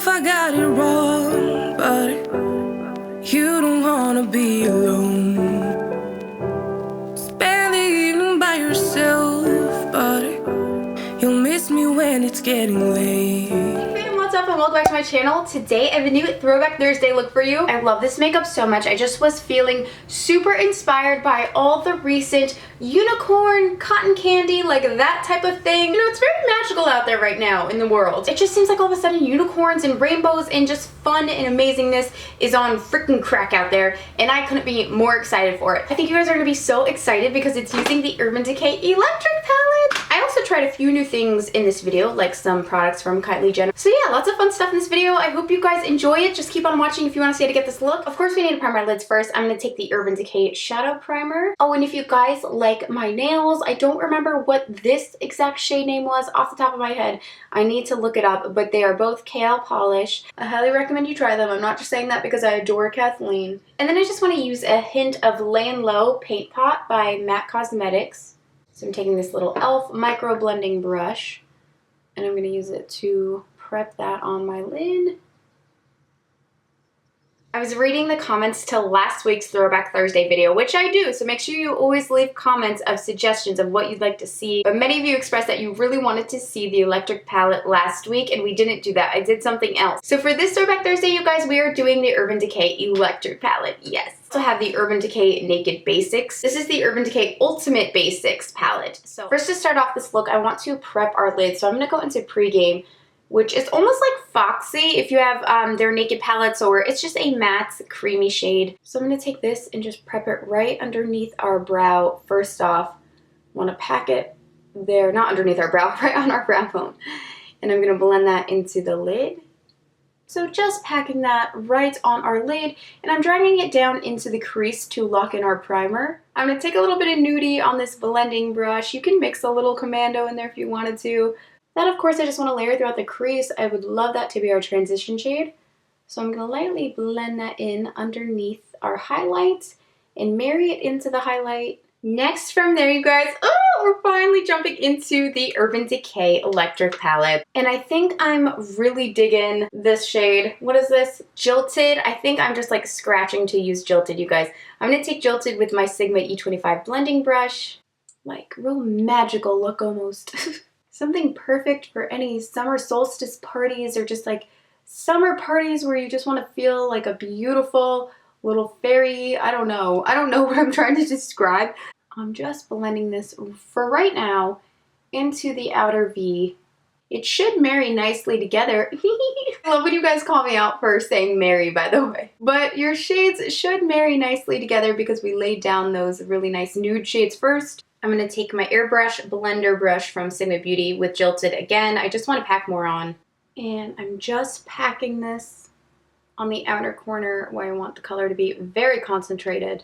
if I got it wrong, but you don't wanna be alone. Spend the evening by yourself, but you'll miss me when it's getting late. What's up and welcome back to my channel. Today I have a new Throwback Thursday look for you. I love this makeup so much. I just was feeling super inspired by all the recent unicorn, cotton candy, like that type of thing. You know, it's very magical out there right now in the world. It just seems like all of a sudden unicorns and rainbows and just fun and amazingness is on freaking crack out there, and I couldn't be more excited for it. I think you guys are gonna be so excited because it's using the Urban Decay Electric Palette. I also tried a few new things in this video, like some products from Kylie Jenner. So yeah, lots of fun stuff in this video. I hope you guys enjoy it. Just keep on watching if you want to see how to get this look. Of course, we need to prime our lids first. I'm going to take the Urban Decay Shadow Primer. Oh, and if you guys like my nails, I don't remember what this exact shade name was off the top of my head. I need to look it up, but they are both Kale Polish. I highly recommend you try them. I'm not just saying that because I adore Kathleen. And then I just want to use a hint of Layin Low Paint Pot by MAC Cosmetics. So I'm taking this little e.l.f. micro blending brush and I'm going to use it to prep that on my lid. I was reading the comments to last week's Throwback Thursday video, which I do, so make sure you always leave comments of suggestions of what you'd like to see. But many of you expressed that you really wanted to see the electric palette last week, and we didn't do that. I did something else. So for this Throwback Thursday, you guys, we are doing the Urban Decay Electric Palette, yes. I also have the Urban Decay Naked Basics. This is the Urban Decay Ultimate Basics palette. So first, to start off this look, I want to prep our lid. So I'm going to go into pregame, which is almost like Foxy if you have their naked palettes, or it's just a matte creamy shade. So I'm going to take this and just prep it right underneath our brow. First off, want to pack it there, not underneath our brow, right on our brow bone. And I'm going to blend that into the lid. So just packing that right on our lid, and I'm dragging it down into the crease to lock in our primer. I'm going to take a little bit of nudie on this blending brush. You can mix a little commando in there if you wanted to. That, of course, I just want to layer throughout the crease. I would love that to be our transition shade. So I'm going to lightly blend that in underneath our highlight and marry it into the highlight. Next from there, you guys, we're finally jumping into the Urban Decay Electric Palette. And I think I'm really digging this shade. What is this? Jilted. I think I'm just like scratching to use Jilted, you guys. I'm going to take Jilted with my Sigma E25 blending brush. Like, real magical look almost. Something perfect for any summer solstice parties or just like summer parties where you just want to feel like a beautiful little fairy. I don't know what I'm trying to describe. I'm just blending this for right now into the outer V. It should marry nicely together. I love when you guys call me out for saying marry, by the way. But your shades should marry nicely together because we laid down those really nice nude shades first. I'm going to take my airbrush blender brush from Sigma Beauty with Jilted again. I just want to pack more on. And I'm just packing this on the outer corner where I want the color to be very concentrated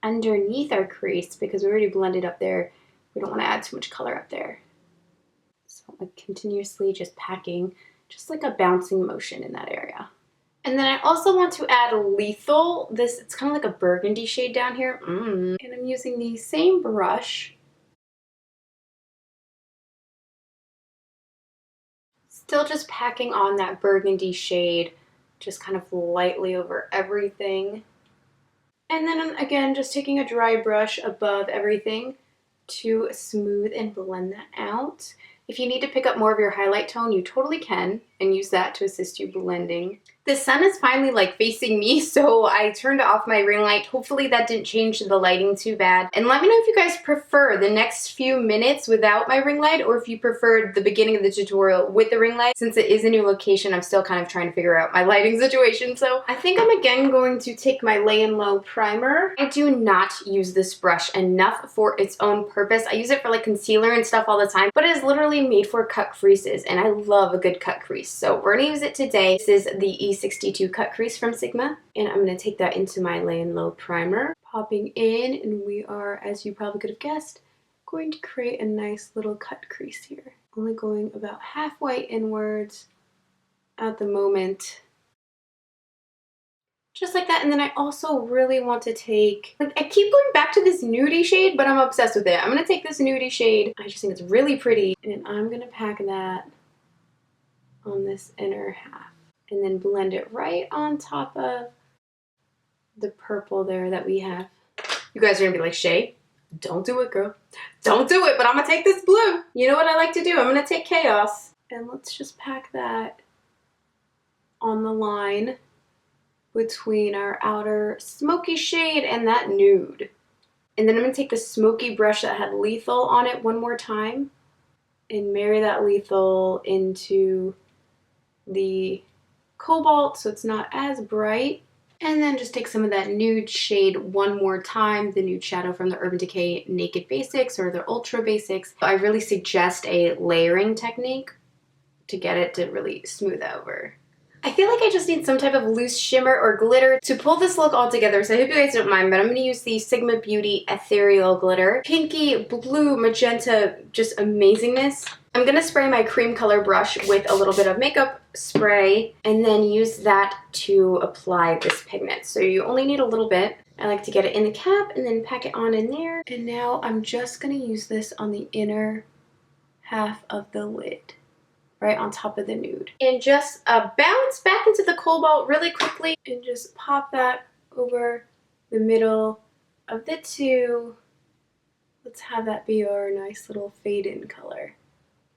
underneath our crease because we already blended up there. We don't want to add too much color up there. So I'm continuously just packing, just like a bouncing motion in that area. And then I also want to add Lethal. It's kind of like a burgundy shade down here. And I'm using the same brush. Still just packing on that burgundy shade, just kind of lightly over everything. And then again, just taking a dry brush above everything to smooth and blend that out. If you need to pick up more of your highlight tone, you totally can, and use that to assist you blending. The sun is finally like facing me, so I turned off my ring light. Hopefully that didn't change the lighting too bad. And let me know if you guys prefer the next few minutes without my ring light, or if you preferred the beginning of the tutorial with the ring light. Since it is a new location, I'm still kind of trying to figure out my lighting situation. So I think I'm again going to take my Layin Low primer. I do not use this brush enough for its own purpose. I use it for like concealer and stuff all the time, but it is literally made for cut creases, and I love a good cut crease. So we're gonna use it today. This is the E62 cut crease from Sigma, and I'm gonna take that into my Layin Low primer, popping in, and we are, as you probably could have guessed, going to create a nice little cut crease here. Only going about halfway inwards at the moment. Just like that. And then I also really want to take, like, I keep going back to this nudie shade, but I'm obsessed with it. I'm going to take this nudie shade. I just think it's really pretty. And I'm going to pack that on this inner half. And then blend it right on top of the purple there that we have. You guys are gonna be like, Shay, don't do it, girl. Don't do it, but I'm gonna take this blue. You know what I like to do? I'm gonna take Chaos. And let's just pack that on the line between our outer smoky shade and that nude. And then I'm gonna take the smoky brush that had Lethal on it one more time and marry that Lethal into the cobalt so it's not as bright. And then just take some of that nude shade one more time, the nude shadow from the Urban Decay Naked Basics or the Ultra Basics. I really suggest a layering technique to get it to really smooth over. I feel like I just need some type of loose shimmer or glitter to pull this look all together, so I hope you guys don't mind, but I'm going to use the Sigma Beauty Ethereal Glitter. Pinky, blue, magenta, just amazingness. I'm going to spray my cream color brush with a little bit of makeup spray and then use that to apply this pigment. So you only need a little bit. I like to get it in the cap and then pack it on in there. And now I'm just going to use this on the inner half of the lid, right on top of the nude. And just bounce back into the cobalt really quickly and just pop that over the middle of the two. Let's have that be our nice little fade-in color.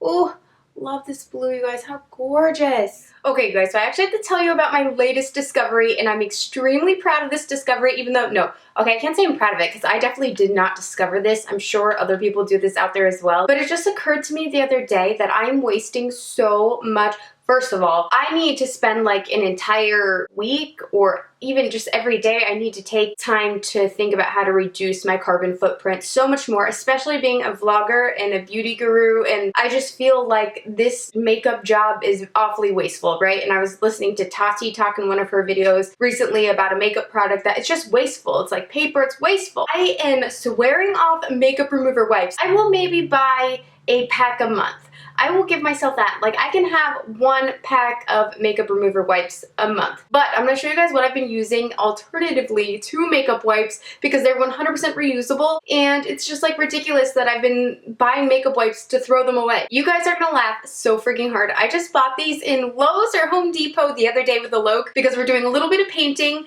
Oh, love this blue, you guys. How gorgeous. Okay, you guys, so I actually have to tell you about my latest discovery, and I'm extremely proud of this discovery, even though, no, okay, I can't say I'm proud of it, because I definitely did not discover this. I'm sure other people do this out there as well. But it just occurred to me the other day that I'm wasting so much. First of all, I need to spend like an entire week or even just every day, I need to take time to think about how to reduce my carbon footprint so much more, especially being a vlogger and a beauty guru. And I just feel like this makeup job is awfully wasteful, right? And I was listening to Tarte talk in one of her videos recently about a makeup product that it's just wasteful. It's like paper, it's wasteful. I am swearing off makeup remover wipes. I will maybe buy a pack a month. I will give myself that. Like, I can have one pack of makeup remover wipes a month. But I'm going to show you guys what I've been using alternatively to makeup wipes because they're 100% reusable, and it's just like ridiculous that I've been buying makeup wipes to throw them away. You guys are going to laugh so freaking hard. I just bought these in Lowe's or Home Depot the other day with a Loke because we're doing a little bit of painting.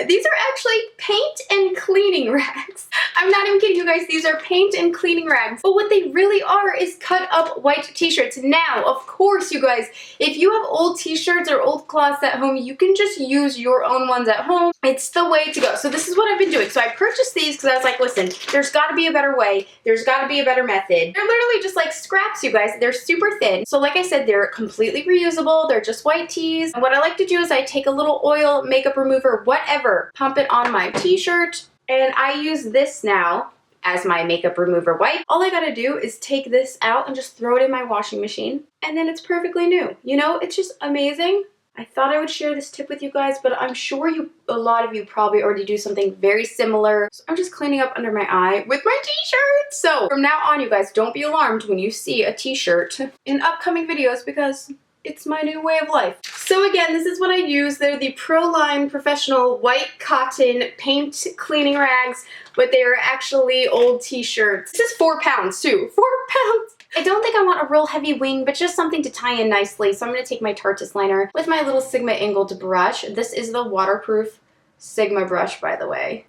These are actually paint and cleaning rags. I'm not even kidding you guys. These are paint and cleaning rags. But what they really are is cut up white t-shirts. Now, of course, you guys, if you have old t-shirts or old cloths at home, you can just use your own ones at home. It's the way to go. So this is what I've been doing. So I purchased these because I was like, listen, there's got to be a better way. There's got to be a better method. They're literally just like scraps, you guys. They're super thin. So like I said, they're completely reusable. They're just white tees. And what I like to do is I take a little oil, makeup remover, whatever, pump it on my t-shirt, and I use this now as my makeup remover wipe. All I gotta do is take this out and just throw it in my washing machine, and then it's perfectly new. You know, it's just amazing. I thought I would share this tip with you guys, but I'm sure a lot of you probably already do something very similar. So I'm just cleaning up under my eye with my t-shirt. So from now on, you guys, don't be alarmed when you see a t-shirt in upcoming videos because it's my new way of life. So again, this is what I use. They're the Proline Professional White Cotton Paint Cleaning Rags, but they are actually old t-shirts. This is 4 pounds too, 4 pounds. I don't think I want a real heavy wing, but just something to tie in nicely. So I'm gonna take my Tarteist liner with my little Sigma angled brush. This is the waterproof Sigma brush, by the way.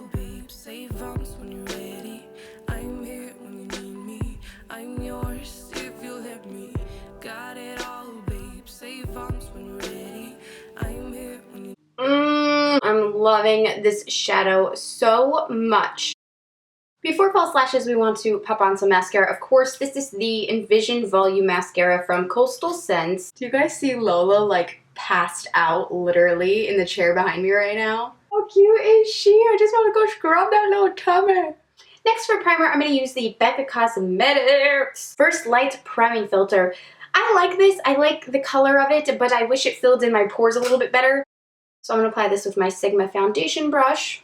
I'm loving this shadow so much. Before false lashes, we want to pop on some mascara. Of course, this is the Envision Volume Mascara from Coastal Scents. Do you guys see Lola like passed out literally in the chair behind me right now? How cute is she? I just want to go scrub that little tummy. Next for primer, I'm going to use the Becca Cosmetics First Light Priming Filter. I like this. I like the color of it, but I wish it filled in my pores a little bit better. So I'm going to apply this with my Sigma foundation brush.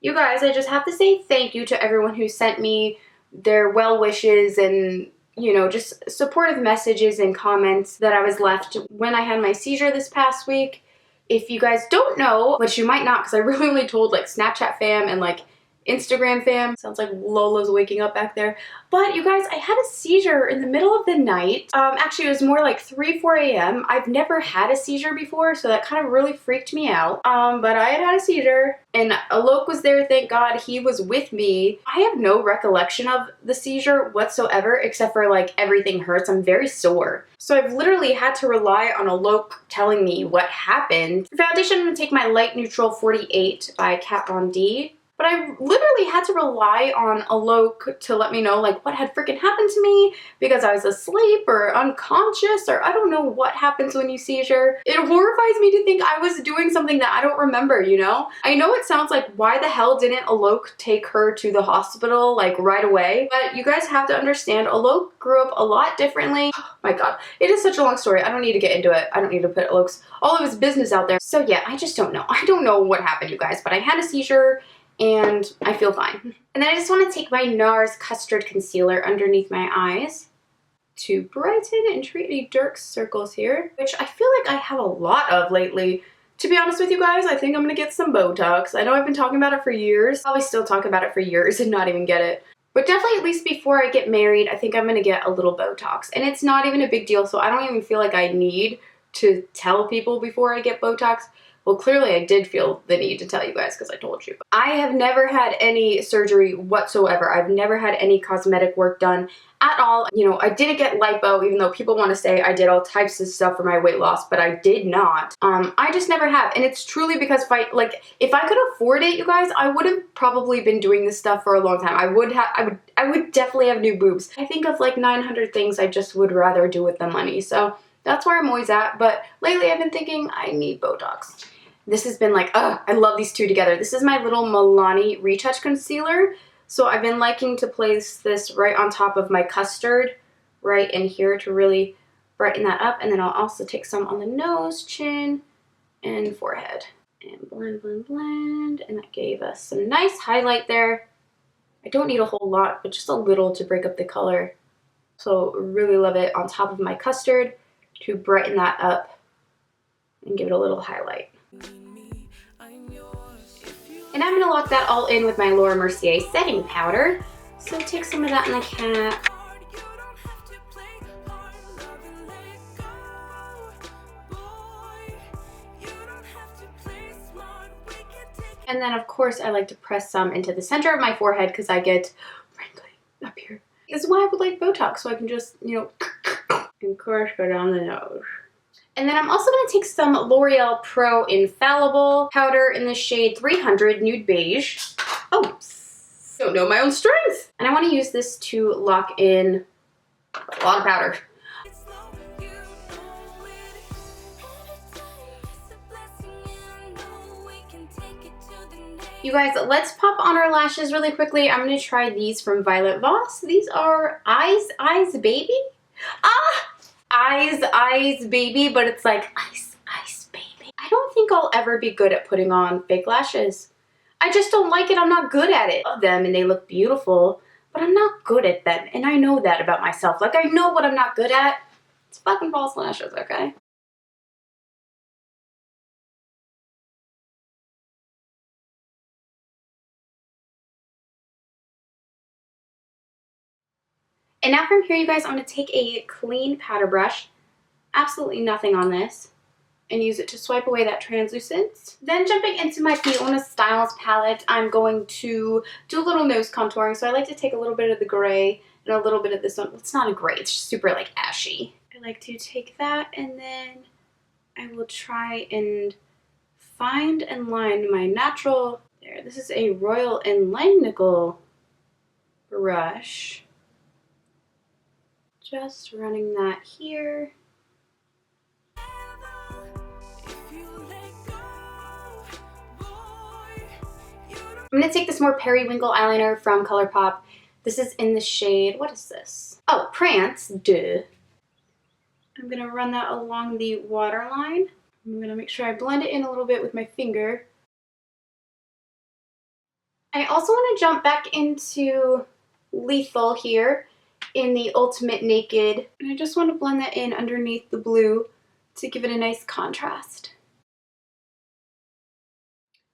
You guys, I just have to say thank you to everyone who sent me their well wishes and, you know, just supportive messages and comments that I was left when I had my seizure this past week. If you guys don't know, which you might not because I really only told like Snapchat fam and like Instagram fam. Sounds like Lola's waking up back there. But you guys, I had a seizure in the middle of the night. Actually, it was more like 3, 4 a.m. I've never had a seizure before, so that kind of really freaked me out. But I had a seizure, and Alok was there, thank God. He was with me. I have no recollection of the seizure whatsoever, except for like everything hurts. I'm very sore. So I've literally had to rely on Alok telling me what happened. For foundation, I'm going to take my Light Neutral 48 by Kat Von D. But I literally had to rely on Alok to let me know like what had freaking happened to me because I was asleep or unconscious or I don't know what happens when you seizure. It horrifies me to think I was doing something that I don't remember, you know? I know it sounds like why the hell didn't Alok take her to the hospital like right away? But you guys have to understand Alok grew up a lot differently. Oh my God, it is such a long story. I don't need to get into it. I don't need to put all of his business out there. So yeah, I just don't know. I don't know what happened, you guys, but I had a seizure and I feel fine. And then I just want to take my NARS Custard Concealer underneath my eyes to brighten and treat any dark circles here, which I feel like I have a lot of lately. To be honest with you guys, I think I'm gonna get some Botox. I know I've been talking about it for years. Probably still talk about it for years and not even get it. But definitely at least before I get married, I think I'm gonna get a little Botox. And it's not even a big deal, so I don't even feel like I need to tell people before I get Botox. Well, clearly I did feel the need to tell you guys because I told you. I have never had any surgery whatsoever. I've never had any cosmetic work done at all. You know, I didn't get lipo, even though people want to say I did all types of stuff for my weight loss, but I did not. I just never have. And it's truly because if I could afford it, you guys, I would have probably been doing this stuff for a long time. I would definitely have new boobs. I think of like 900 things I just would rather do with the money. So that's where I'm always at. But lately I've been thinking I need Botox. This has been like, I love these two together. This is my little Milani Retouch Concealer. So I've been liking to place this right on top of my Custard, right in here to really brighten that up. And then I'll also take some on the nose, chin, and forehead. And blend, blend, blend. And that gave us some nice highlight there. I don't need a whole lot, but just a little to break up the color. So really love it on top of my Custard to brighten that up and give it a little highlight. And I'm going to lock that all in with my Laura Mercier setting powder. So take some of that in the cap. And then of course I like to press some into the center of my forehead because I get wrinkly up here. This is why I would like Botox, so I can just, you know, and of course go down the nose. And then I'm also going to take some L'Oreal Pro Infallible powder in the shade 300 Nude Beige. Oh, don't know my own strength. And I want to use this to lock in a lot of powder. You guys, let's pop on our lashes really quickly. I'm going to try these from Violet Voss. These are Eyes Baby. Eyes Baby, but it's like Ice Baby. I don't think I'll ever be good at putting on fake lashes. I just don't like it. I'm not good at it. I love them and they look beautiful, but I'm not good at them. And I know that about myself. Like, I know what I'm not good at. It's fucking false lashes, okay? And now from here, you guys, I'm going to take a clean powder brush, absolutely nothing on this, and use it to swipe away that translucence. Then jumping into my Fiona Stiles palette, I'm going to do a little nose contouring. So I like to take a little bit of the gray and a little bit of this one. It's not a gray, it's just super like ashy. I like to take that and then I will try and find and line my natural, there, this is a Royal Enlightening Nickel brush. Just running that here. I'm going to take this more periwinkle eyeliner from Colourpop. This is in the shade, what is this? Oh, Prance, duh. I'm going to run that along the waterline. I'm going to make sure I blend it in a little bit with my finger. I also want to jump back into Lethal here in the Ultimate Naked. And I just want to blend that in underneath the blue to give it a nice contrast.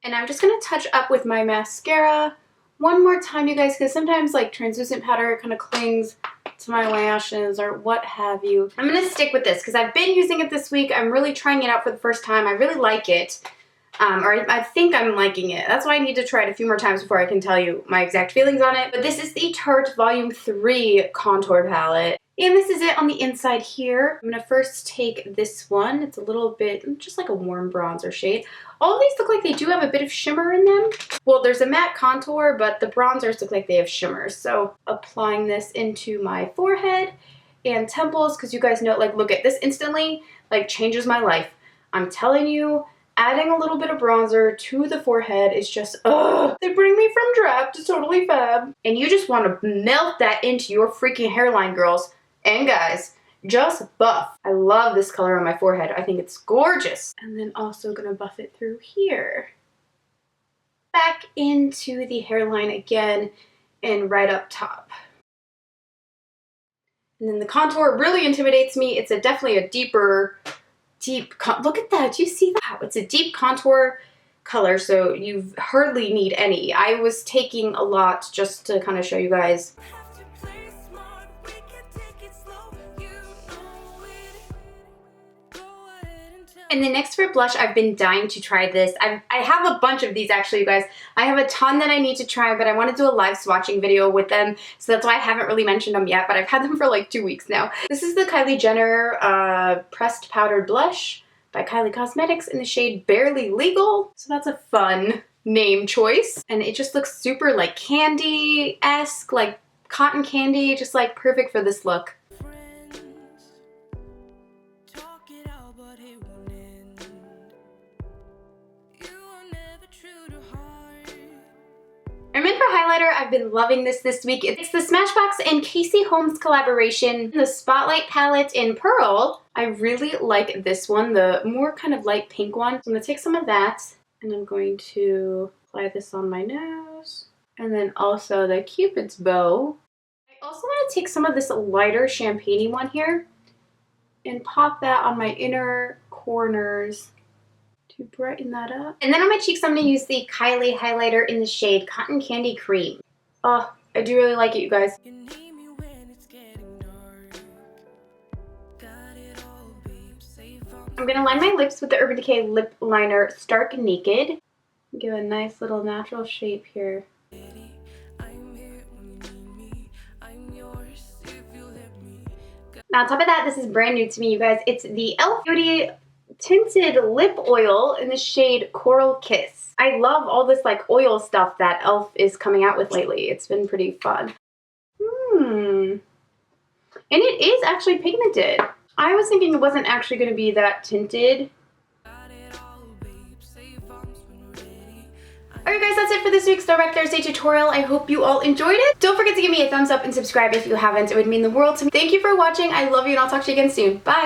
And I'm just going to touch up with my mascara one more time, you guys, because sometimes like translucent powder kind of clings to my lashes or what have you. I'm going to stick with this because I've been using it this week. I'm really trying it out for the first time. I really like it. Or I think I'm liking it. That's why I need to try it a few more times before I can tell you my exact feelings on it. But this is the Tarte Volume 3 Contour Palette. And this is it on the inside here. I'm going to first take this one. It's a little bit, just like a warm bronzer shade. All of these look like they do have a bit of shimmer in them. Well, there's a matte contour, but the bronzers look like they have shimmers. So applying this into my forehead and temples, because you guys know, like, look at this instantly, like, changes my life. I'm telling you, adding a little bit of bronzer to the forehead is just, ugh. They bring me from drab to totally fab. And you just want to melt that into your freaking hairline, girls and guys. Just buff. I love this color on my forehead. I think it's gorgeous. And then also gonna buff it through here. Back into the hairline again and right up top. And then the contour really intimidates me. It's definitely a deep, look at that, do you see that? It's a deep contour color, so you hardly need any. I was taking a lot just to kind of show you guys. And then next for blush, I've been dying to try this. I have a bunch of these actually, you guys. I have a ton that I need to try, but I want to do a live swatching video with them, so that's why I haven't really mentioned them yet, but I've had them for like 2 weeks now. This is the Kylie Jenner Pressed Powdered Blush by Kylie Cosmetics in the shade Barely Legal. So that's a fun name choice. And it just looks super like candy-esque, like cotton candy, just like perfect for this look. And then for highlighter, I've been loving this week. It's the Smashbox and Casey Holmes collaboration, the Spotlight palette in Pearl. I really like this one, the more kind of light pink one. So I'm going to take some of that and I'm going to apply this on my nose. And then also the Cupid's bow. I also want to take some of this lighter champagne-y one here and pop that on my inner corners to brighten that up. And then on my cheeks, I'm going to use the Kylie highlighter in the shade Cotton Candy Cream. Oh, I do really like it, you guys. I'm going to line my lips with the Urban Decay lip liner Stark Naked. Give a nice little natural shape here. Now on top of that, this is brand new to me, you guys. It's the e.l.f. Beauty Tinted Lip Oil in the shade Coral Kiss. I love all this like oil stuff that e.l.f. is coming out with lately. It's been pretty fun. And it is actually pigmented. I was thinking it wasn't actually going to be that tinted. Alright guys, that's it for this week's Throwback Thursday tutorial. I hope you all enjoyed it. Don't forget to give me a thumbs up and subscribe if you haven't. It would mean the world to me. Thank you for watching. I love you and I'll talk to you again soon. Bye!